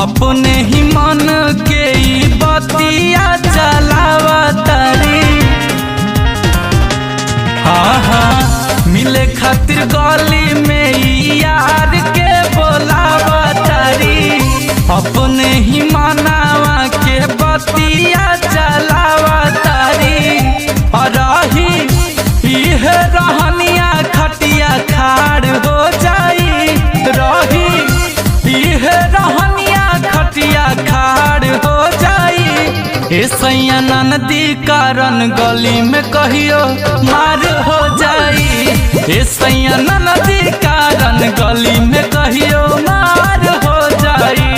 अपने ही मन के ई बतिया चलावा तारी। हाँ हाँ मिले खातिर गली में ई यार के बोलावा तारी। अपने ही मनावा के बतिया चलावा तारी। और इह रहनिया खटिया खाड़ हो जाई। रही इह रहनिया खटिया खाड़ हो जाई। ए सैया नदी कारण गली में कहियो मार हो जाई। ए सैया नदी कारण गली में कहियो मार हो जाई।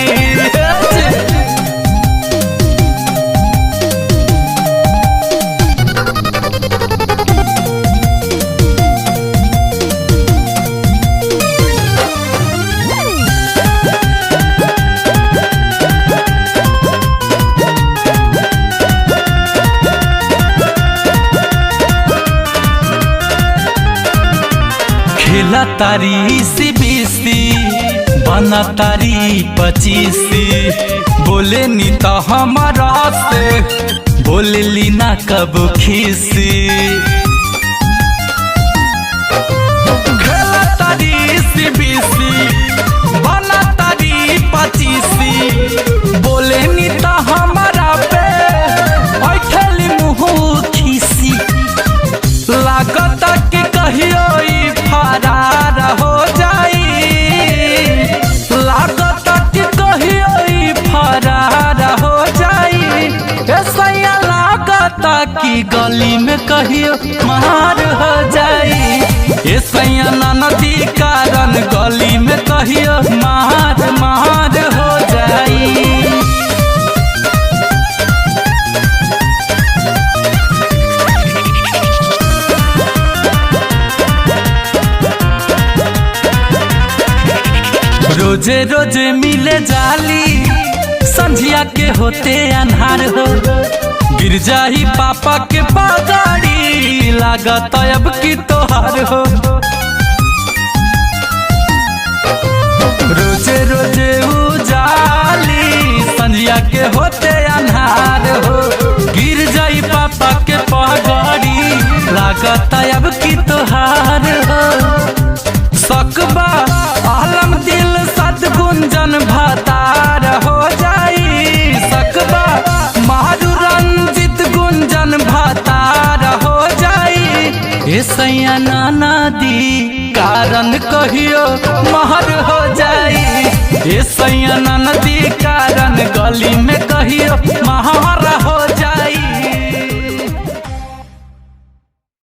खेला तारी सीबीसी बना तारी 25। बोले नी तो हमारा से बोले ली ना कब खीसी। खेला तारी सीबीसी बना तारी 25। बोले नी तो हमारा पे बैठली मुँह खीसी। लागत कि कहियो फरार हो जाई। लागत कि कहियो फरार हो जाई। ऐसा लागत कि गली में कहियो मार हो जाई। ऐसा नदी कारण गली में कहियो मार मार हो जाई। रोजे रोजे मिले जाली संझिया के होते अन्हार हो। गिर जाही पापा के पगाड़ी लागत अब की तोहार हो। रोजे रोजे उजाली संझिया के होते अन्हार हो। गिर जाही पापा के पगाड़ी लागत अब की तोहार हो। सकबा आलम दिल सदगुंजन भातार हो जाई। सकबा मारू रंजित गुंजन भातार हो जाई। ए सैया नदी कारण कहियो महर हो जाई। ए सैया नदी कारण गली में कहियो महर